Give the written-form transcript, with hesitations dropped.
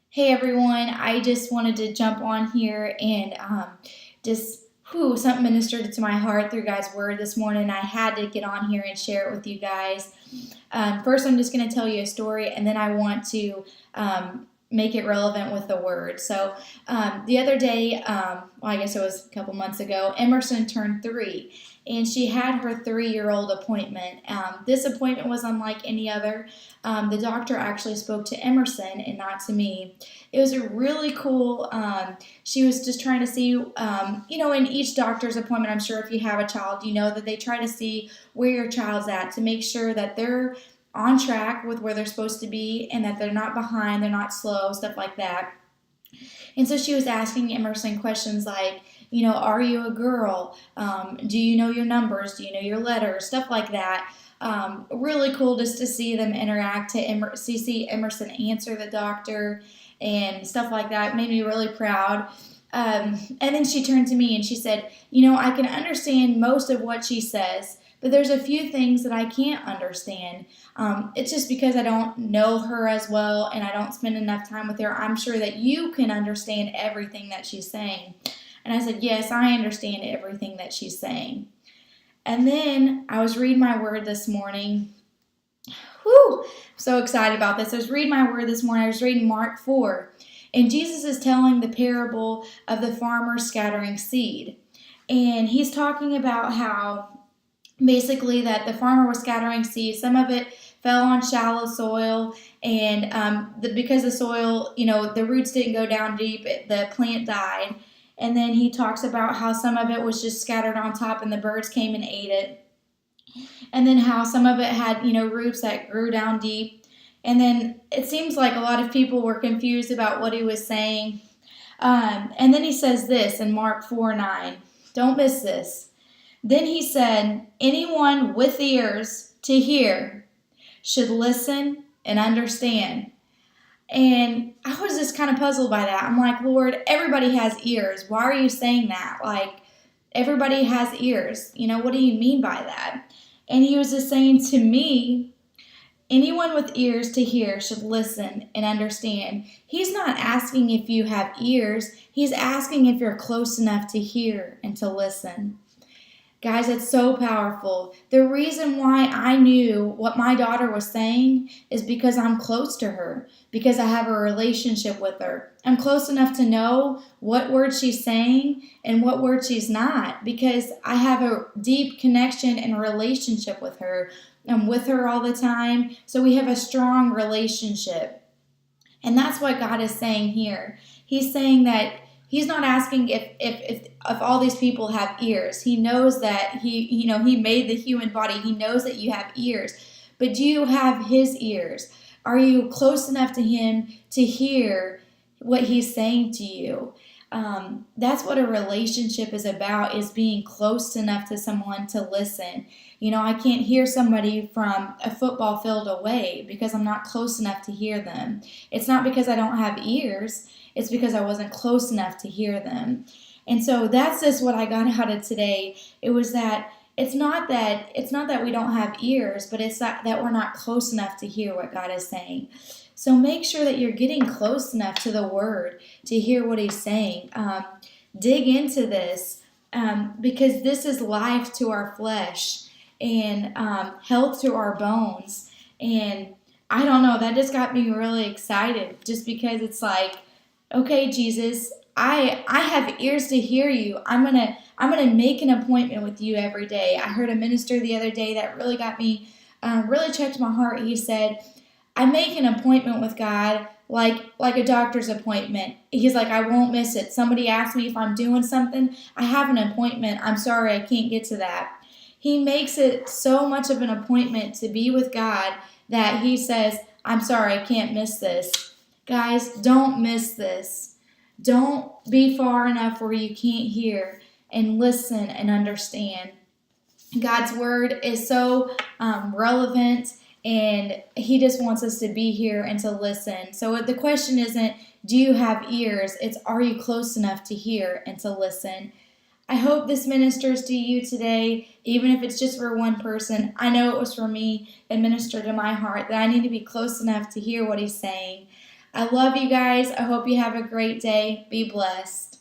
Hey everyone, I just wanted to jump on here and something ministered to my heart through God's word this morning. I had to get on here and share it with you guys. First, I'm just going to tell you a story, and then I want to make it relevant with the word. The other day, well, I guess it was a couple months ago, Emerson turned 3, and she had her 3-year-old appointment. This appointment was unlike any other. The doctor actually spoke to Emerson and not to me. It was a really cool. She was just trying to see, in each doctor's appointment, I'm sure if you have a child, you know that they try to see where your child's at to make sure that they're on track with where they're supposed to be and that they're not behind, they're not slow, stuff like that. And so she was asking Emerson questions like, are you a girl? Do you know your numbers? Do you know your letters? Stuff like that. Really cool just to see them interact, to see Emerson answer the doctor and stuff like that. It made me really proud. And then she turned to me and she said, I can understand most of what she says, but there's a few things that I can't understand. It's just because I don't know her as well and I don't spend enough time with her. I'm sure that you can understand everything that she's saying. And I said, yes, I understand everything that she's saying. And then I was reading my word this morning. Whew, I'm so excited about this. I was reading my word this morning. I was reading Mark 4. And Jesus is telling the parable of the farmer scattering seed. And he's talking about how basically that the farmer was scattering seed. Some of it fell on shallow soil. And because the soil, the roots didn't go down deep, the plant died. And then he talks about how some of it was just scattered on top and the birds came and ate it. And then how some of it had, roots that grew down deep. And then it seems like a lot of people were confused about what he was saying. And then he says this in Mark 4:9. Don't miss this. Then he said, anyone with ears to hear should listen and understand. And I was just kind of puzzled by that. I'm like, Lord, everybody has ears. Why are you saying that? Like, everybody has ears. What do you mean by that? And he was just saying to me, anyone with ears to hear should listen and understand. He's not asking if you have ears. He's asking if you're close enough to hear and to listen. Guys, it's so powerful. The reason why I knew what my daughter was saying is because I'm close to her, because I have a relationship with her. I'm close enough to know what words she's saying and what words she's not, because I have a deep connection and relationship with her. I'm with her all the time, so we have a strong relationship. And that's what God is saying here. He's saying that He's not asking if all these people have ears. He knows that he made the human body. He knows that you have ears. But do you have his ears? Are you close enough to him to hear what he's saying to you? That's what a relationship is about, is being close enough to someone to listen. I can't hear somebody from a football field away because I'm not close enough to hear them. It's not because I don't have ears. It's because I wasn't close enough to hear them. And so that's just what I got out of today. It was that it's not that we don't have ears, but it's that we're not close enough to hear what God is saying. So make sure that you're getting close enough to the Word to hear what He's saying. Dig into this because this is life to our flesh and health to our bones. And I don't know, that just got me really excited just because it's like, okay, Jesus, I have ears to hear you. I'm gonna make an appointment with you every day. I heard a minister the other day that really got me, really checked my heart. He said, I make an appointment with God like a doctor's appointment. He's like, I won't miss it. Somebody asked me if I'm doing something. I have an appointment. I'm sorry, I can't get to that. He makes it so much of an appointment to be with God that he says, I'm sorry, I can't miss this. Guys, don't miss this. Don't be far enough where you can't hear and listen and understand. God's word is so relevant, and he just wants us to be here and to listen. So the question isn't, do you have ears? It's, are you close enough to hear and to listen? I hope this ministers to you today, even if it's just for one person. I know it was for me. It ministered to my heart that I need to be close enough to hear what he's saying. I love you guys. I hope you have a great day. Be blessed.